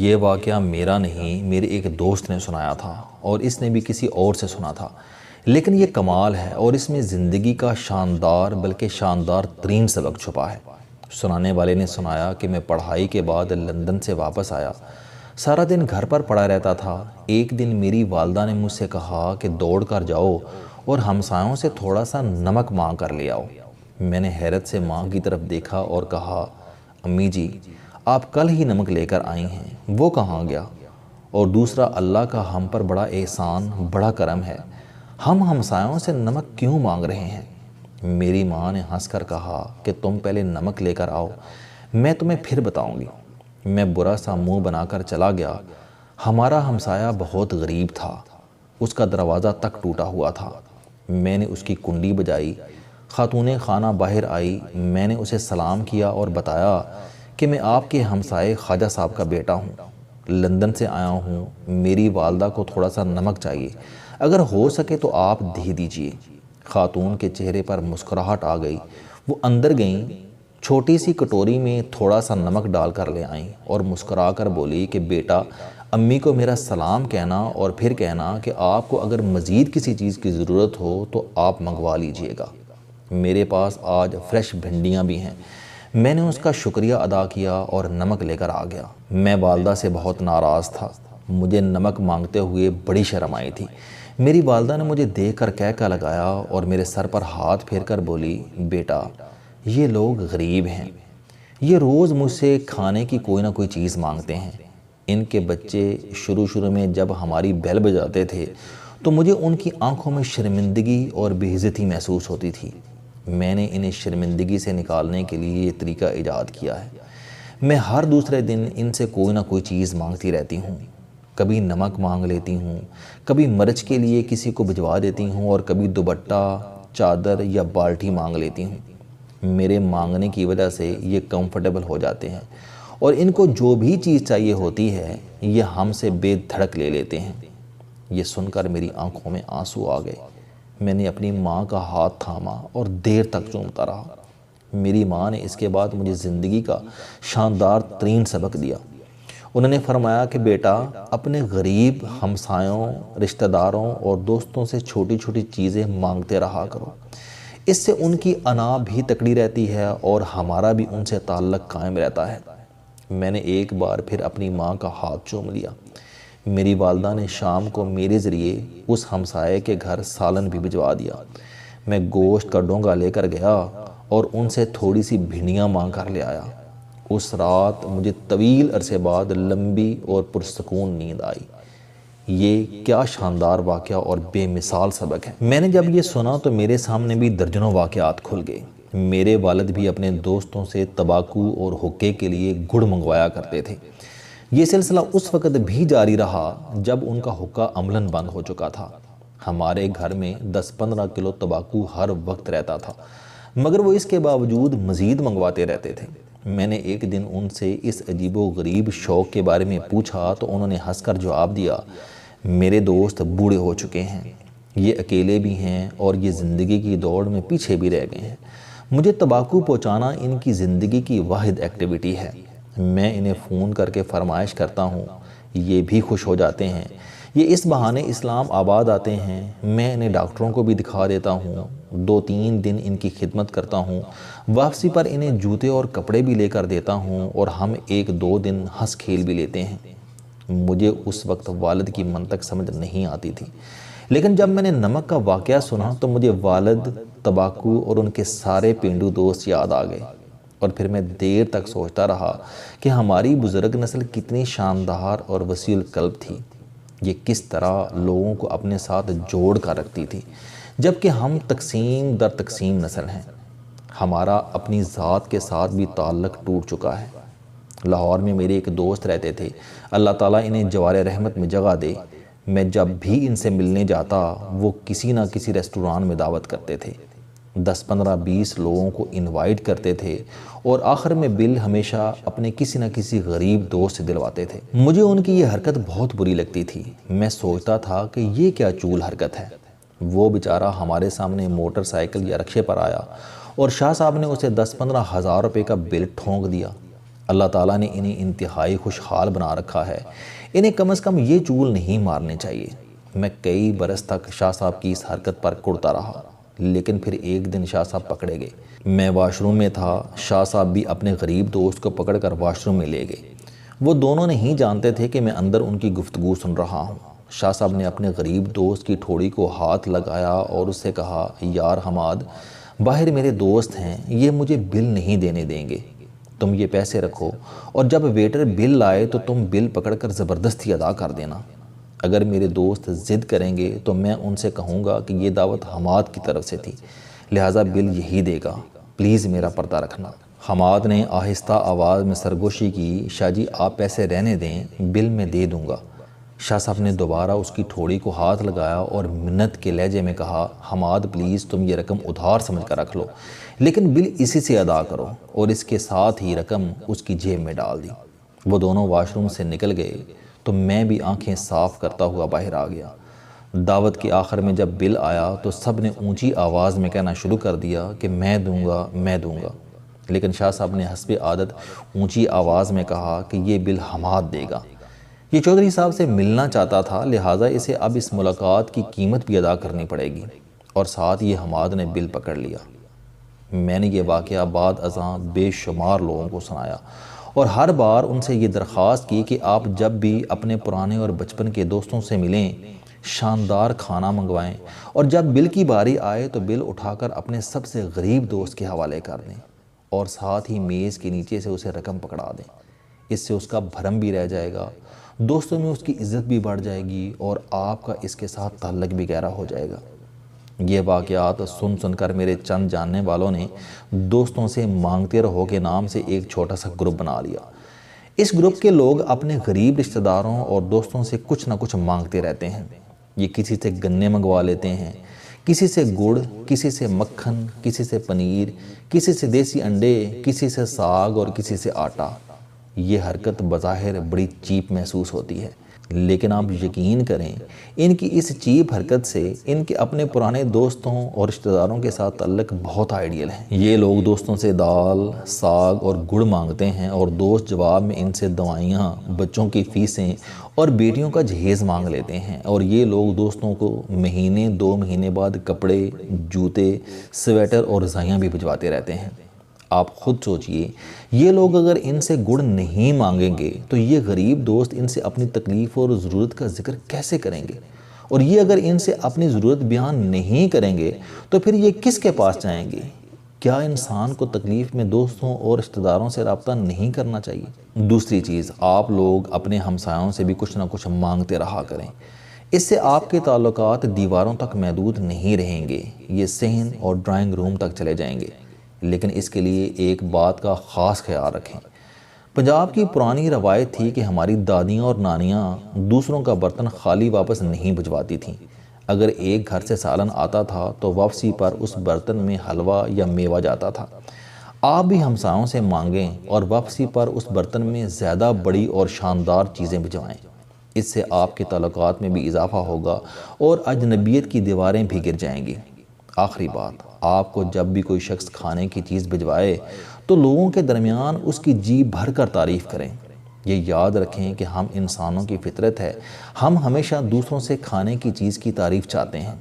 یہ واقعہ میرا نہیں، میرے ایک دوست نے سنایا تھا اور اس نے بھی کسی اور سے سنا تھا، لیکن یہ کمال ہے اور اس میں زندگی کا شاندار بلکہ شاندار ترین سبق چھپا ہے۔ سنانے والے نے سنایا کہ میں پڑھائی کے بعد لندن سے واپس آیا، سارا دن گھر پر پڑا رہتا تھا۔ ایک دن میری والدہ نے مجھ سے کہا کہ دوڑ کر جاؤ اور ہمسایوں سے تھوڑا سا نمک مانگ کر لے آؤ۔ میں نے حیرت سے ماں کی طرف دیکھا اور کہا، امی جی آپ کل ہی نمک لے کر آئی ہیں، وہ کہاں گیا؟ اور دوسرا، اللہ کا ہم پر بڑا احسان، بڑا کرم ہے، ہم ہمسایوں سے نمک کیوں مانگ رہے ہیں؟ میری ماں نے ہنس کر کہا کہ تم پہلے نمک لے کر آؤ، میں تمہیں پھر بتاؤں گی۔ میں برا سا منہ بنا کر چلا گیا۔ ہمارا ہمسایہ بہت غریب تھا، اس کا دروازہ تک ٹوٹا ہوا تھا۔ میں نے اس کی کنڈی بجائی، خاتون خانہ باہر آئی۔ میں نے اسے سلام کیا اور بتایا کہ میں آپ کے ہمسائے خواجہ صاحب کا بیٹا ہوں، لندن سے آیا ہوں، میری والدہ کو تھوڑا سا نمک چاہیے، اگر ہو سکے تو آپ دے دیجئے۔ خاتون کے چہرے پر مسکراہٹ آ گئی، وہ اندر گئیں، چھوٹی سی کٹوری میں تھوڑا سا نمک ڈال کر لے آئیں اور مسکرا کر بولی کہ بیٹا امی کو میرا سلام کہنا اور پھر کہنا کہ آپ کو اگر مزید کسی چیز کی ضرورت ہو تو آپ منگوا لیجئے گا، میرے پاس آج فریش بھنڈیاں بھی ہیں۔ میں نے اس کا شکریہ ادا کیا اور نمک لے کر آ گیا۔ میں والدہ سے بہت ناراض تھا، مجھے نمک مانگتے ہوئے بڑی شرم آئی تھی۔ میری والدہ نے مجھے دیکھ کر کہکا لگایا اور میرے سر پر ہاتھ پھیر کر بولی، بیٹا یہ لوگ غریب ہیں، یہ روز مجھ سے کھانے کی کوئی نہ کوئی چیز مانگتے ہیں۔ ان کے بچے شروع میں جب ہماری بیل بجاتے تھے تو مجھے ان کی آنکھوں میں شرمندگی اور بے عزتی محسوس ہوتی تھی۔ میں نے انہیں شرمندگی سے نکالنے کے لیے یہ طریقہ ایجاد کیا ہے، میں ہر دوسرے دن ان سے کوئی نہ کوئی چیز مانگتی رہتی ہوں۔ کبھی نمک مانگ لیتی ہوں، کبھی مرچ کے لیے کسی کو بھجوا دیتی ہوں اور کبھی دوپٹہ، چادر یا بالٹی مانگ لیتی ہوں۔ میرے مانگنے کی وجہ سے یہ کمفرٹیبل ہو جاتے ہیں اور ان کو جو بھی چیز چاہیے ہوتی ہے یہ ہم سے بے دھڑک لے لیتے ہیں۔ یہ سن کر میری آنکھوں میں آنسو آ گئے۔ میں نے اپنی ماں کا ہاتھ تھاما اور دیر تک چومتا رہا۔ میری ماں نے اس کے بعد مجھے زندگی کا شاندار ترین سبق دیا۔ انہوں نے فرمایا کہ بیٹا اپنے غریب ہمسایوں، رشتہ داروں اور دوستوں سے چھوٹی چھوٹی چیزیں مانگتے رہا کرو، اس سے ان کی انا بھی تکڑی رہتی ہے اور ہمارا بھی ان سے تعلق قائم رہتا ہے۔ میں نے ایک بار پھر اپنی ماں کا ہاتھ چوم لیا۔ میری والدہ نے شام کو میرے ذریعے اس ہمسائے کے گھر سالن بھی بھجوا دیا۔ میں گوشت کا ڈونگا لے کر گیا اور ان سے تھوڑی سی بھنڈیاں مانگ کر لے آیا۔ اس رات مجھے طویل عرصے بعد لمبی اور پرسکون نیند آئی۔ یہ کیا شاندار واقعہ اور بے مثال سبق ہے۔ میں نے جب یہ سنا تو میرے سامنے بھی درجنوں واقعات کھل گئے۔ میرے والد بھی اپنے دوستوں سے تمباکو اور حقے کے لیے گڑ منگوایا کرتے تھے۔ یہ سلسلہ اس وقت بھی جاری رہا جب ان کا حقہ عملاً بند ہو چکا تھا۔ ہمارے گھر میں 10-15 کلو تمباکو ہر وقت رہتا تھا، مگر وہ اس کے باوجود مزید منگواتے رہتے تھے۔ میں نے ایک دن ان سے اس عجیب و غریب شوق کے بارے میں پوچھا تو انہوں نے ہنس کر جواب دیا، میرے دوست بوڑھے ہو چکے ہیں، یہ اکیلے بھی ہیں اور یہ زندگی کی دوڑ میں پیچھے بھی رہ گئے ہیں، مجھے تمباکو پہنچانا ان کی زندگی کی واحد ایکٹیویٹی ہے۔ میں انہیں فون کر کے فرمائش کرتا ہوں، یہ بھی خوش ہو جاتے ہیں، یہ اس بہانے اسلام آباد آتے ہیں، میں انہیں ڈاکٹروں کو بھی دکھا دیتا ہوں، 2-3 دن ان کی خدمت کرتا ہوں، واپسی پر انہیں جوتے اور کپڑے بھی لے کر دیتا ہوں اور ہم 1-2 دن ہنس کھیل بھی لیتے ہیں۔ مجھے اس وقت والد کی منطق سمجھ نہیں آتی تھی، لیکن جب میں نے نمک کا واقعہ سنا تو مجھے والد، تمباکو اور ان کے سارے پینڈو دوست یاد آ گئے، اور پھر میں دیر تک سوچتا رہا کہ ہماری بزرگ نسل کتنی شاندار اور وسیع القلب تھی، یہ کس طرح لوگوں کو اپنے ساتھ جوڑ کر رکھتی تھی، جبکہ ہم تقسیم در تقسیم نسل ہیں، ہمارا اپنی ذات کے ساتھ بھی تعلق ٹوٹ چکا ہے۔ لاہور میں میرے ایک دوست رہتے تھے، اللہ تعالیٰ انہیں جوار رحمت میں جگہ دے۔ میں جب بھی ان سے ملنے جاتا وہ کسی نہ کسی ریسٹوران میں دعوت کرتے تھے، 10-15-20 لوگوں کو انوائٹ کرتے تھے اور آخر میں بل ہمیشہ اپنے کسی نہ کسی غریب دوست سے دلواتے تھے۔ مجھے ان کی یہ حرکت بہت بری لگتی تھی، میں سوچتا تھا کہ یہ کیا چول حرکت ہے۔ وہ بیچارہ ہمارے سامنے موٹر سائیکل یا رکشے پر آیا اور شاہ صاحب نے اسے 10-15 ہزار روپے کا بل ٹھونک دیا۔ اللہ تعالیٰ نے انہیں انتہائی خوشحال بنا رکھا ہے، انہیں کم از کم یہ چول نہیں مارنے چاہیے۔ میں کئی برس تک شاہ صاحب کی اس حرکت پر کڑتا رہا، لیکن پھر ایک دن شاہ صاحب پکڑے گئے۔ میں واش روم میں تھا، شاہ صاحب بھی اپنے غریب دوست کو پکڑ کر واش روم میں لے گئے۔ وہ دونوں نہیں جانتے تھے کہ میں اندر ان کی گفتگو سن رہا ہوں۔ شاہ صاحب نے اپنے غریب دوست کی ٹھوڑی کو ہاتھ لگایا اور اس سے کہا، یار حماد، باہر میرے دوست ہیں، یہ مجھے بل نہیں دینے دیں گے، تم یہ پیسے رکھو اور جب ویٹر بل لائے تو تم بل پکڑ کر زبردستی ادا کر دینا۔ اگر میرے دوست ضد کریں گے تو میں ان سے کہوں گا کہ یہ دعوت حماد کی طرف سے تھی، لہٰذا بل یہی دے گا، پلیز میرا پردہ رکھنا۔ حماد نے آہستہ آواز میں سرگوشی کی، شاہ جی آپ پیسے رہنے دیں، بل میں دے دوں گا۔ شاہ صاحب نے دوبارہ اس کی ٹھوڑی کو ہاتھ لگایا اور منت کے لہجے میں کہا، حماد پلیز تم یہ رقم ادھار سمجھ کر رکھ لو، لیکن بل اسی سے ادا کرو، اور اس کے ساتھ ہی رقم اس کی جیب میں ڈال دی۔ وہ دونوں واش روم سے نکل گئے تو میں بھی آنکھیں صاف کرتا ہوا باہر آ گیا۔ دعوت کے آخر میں جب بل آیا تو سب نے اونچی آواز میں کہنا شروع کر دیا کہ میں دوں گا، میں دوں گا، لیکن شاہ صاحب نے حسب عادت اونچی آواز میں کہا کہ یہ بل حماد دے گا۔ یہ چودھری صاحب سے ملنا چاہتا تھا، لہٰذا اسے اب اس ملاقات کی قیمت بھی ادا کرنی پڑے گی، اور ساتھ یہ حماد نے بل پکڑ لیا۔ میں نے یہ واقعہ بعد ازاں بے شمار لوگوں کو سنایا اور ہر بار ان سے یہ درخواست کی کہ آپ جب بھی اپنے پرانے اور بچپن کے دوستوں سے ملیں شاندار کھانا منگوائیں، اور جب بل کی باری آئے تو بل اٹھا کر اپنے سب سے غریب دوست کے حوالے کر دیں، اور ساتھ ہی میز کے نیچے سے اسے رقم پکڑا دیں۔ اس سے اس کا بھرم بھی رہ جائے گا، دوستوں میں اس کی عزت بھی بڑھ جائے گی، اور آپ کا اس کے ساتھ تعلق بھی گہرا ہو جائے گا۔ یہ واقعات سن کر میرے چند جاننے والوں نے دوستوں سے مانگتے رہو کے نام سے ایک چھوٹا سا گروپ بنا لیا۔ اس گروپ کے لوگ اپنے غریب رشتہ داروں اور دوستوں سے کچھ نہ کچھ مانگتے رہتے ہیں۔ یہ کسی سے گنے منگوا لیتے ہیں، کسی سے گڑ، کسی سے مکھن، کسی سے پنیر، کسی سے دیسی انڈے، کسی سے ساگ اور کسی سے آٹا۔ یہ حرکت بظاہر بڑی چیپ محسوس ہوتی ہے، لیکن آپ یقین کریں ان کی اس چیپ حرکت سے ان کے اپنے پرانے دوستوں اور رشتہ داروں کے ساتھ تعلق بہت آئیڈیل ہے۔ یہ لوگ دوستوں سے دال، ساگ اور گڑ مانگتے ہیں، اور دوست جواب میں ان سے دوائیاں، بچوں کی فیسیں اور بیٹیوں کا جہیز مانگ لیتے ہیں، اور یہ لوگ دوستوں کو مہینے 2 مہینے بعد کپڑے، جوتے، سویٹر اور رضائیاں بھی بھجواتے رہتے ہیں۔ آپ خود سوچئے، یہ لوگ اگر ان سے گڑ نہیں مانگیں گے تو یہ غریب دوست ان سے اپنی تکلیف اور ضرورت کا ذکر کیسے کریں گے؟ اور یہ اگر ان سے اپنی ضرورت بیان نہیں کریں گے تو پھر یہ کس کے پاس جائیں گے؟ کیا انسان کو تکلیف میں دوستوں اور رشتہ داروں سے رابطہ نہیں کرنا چاہیے؟ دوسری چیز، آپ لوگ اپنے ہمسایوں سے بھی کچھ نہ کچھ مانگتے رہا کریں۔ اس سے آپ کے تعلقات دیواروں تک محدود نہیں رہیں گے، یہ صحن اور ڈرائنگ روم تک چلے جائیں گے۔ لیکن اس کے لیے ایک بات کا خاص خیال رکھیں۔ پنجاب کی پرانی روایت تھی کہ ہماری دادیاں اور نانیاں دوسروں کا برتن خالی واپس نہیں بھجواتی تھیں۔ اگر ایک گھر سے سالن آتا تھا تو واپسی پر اس برتن میں حلوہ یا میوہ جاتا تھا۔ آپ بھی ہمسایوں سے مانگیں اور واپسی پر اس برتن میں زیادہ بڑی اور شاندار چیزیں بھجوائیں۔ اس سے آپ کے تعلقات میں بھی اضافہ ہوگا اور اجنبیت کی دیواریں بھی گر جائیں گی۔ آخری بات، آپ کو جب بھی کوئی شخص کھانے کی چیز بھجوائے تو لوگوں کے درمیان اس کی جی بھر کر تعریف کریں۔ یہ یاد رکھیں کہ ہم انسانوں کی فطرت ہے، ہم ہمیشہ دوسروں سے کھانے کی چیز کی تعریف چاہتے ہیں۔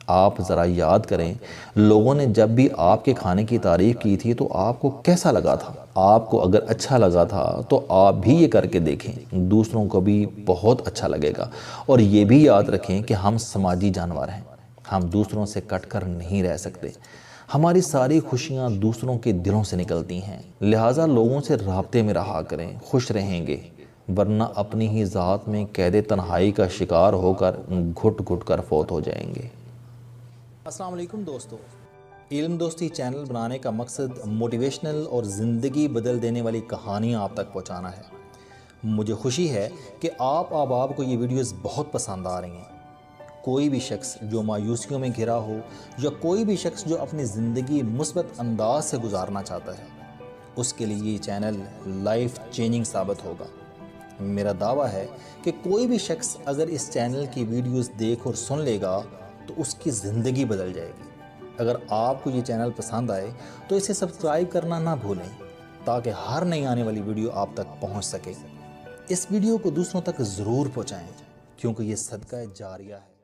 آپ ذرا یاد کریں، لوگوں نے جب بھی آپ کے کھانے کی تعریف کی تھی تو آپ کو کیسا لگا تھا؟ آپ کو اگر اچھا لگا تھا تو آپ بھی یہ کر کے دیکھیں، دوسروں کو بھی بہت اچھا لگے گا۔ اور یہ بھی یاد رکھیں کہ ہم سماجی جانور ہیں، ہم دوسروں سے کٹ کر نہیں رہ سکتے۔ ہماری ساری خوشیاں دوسروں کے دلوں سے نکلتی ہیں، لہٰذا لوگوں سے رابطے میں رہا کریں، خوش رہیں گے، ورنہ اپنی ہی ذات میں قید تنہائی کا شکار ہو کر گھٹ گھٹ کر فوت ہو جائیں گے۔ السلام علیکم دوستو، علم دوستی چینل بنانے کا مقصد موٹیویشنل اور زندگی بدل دینے والی کہانیاں آپ تک پہنچانا ہے۔ مجھے خوشی ہے کہ آپ احباب کو یہ ویڈیوز بہت پسند آ رہی ہیں۔ کوئی بھی شخص جو مایوسیوں میں گھرا ہو یا کوئی بھی شخص جو اپنی زندگی مثبت انداز سے گزارنا چاہتا ہے، اس کے لیے یہ چینل لائف چینجنگ ثابت ہوگا۔ میرا دعویٰ ہے کہ کوئی بھی شخص اگر اس چینل کی ویڈیوز دیکھ اور سن لے گا تو اس کی زندگی بدل جائے گی۔ اگر آپ کو یہ چینل پسند آئے تو اسے سبسکرائب کرنا نہ بھولیں۔ تاکہ ہر نئی آنے والی ویڈیو آپ تک پہنچ سکے۔ اس ویڈیو کو دوسروں تک ضرور پہنچائیں کیونکہ یہ صدقہ جاریہ ہے۔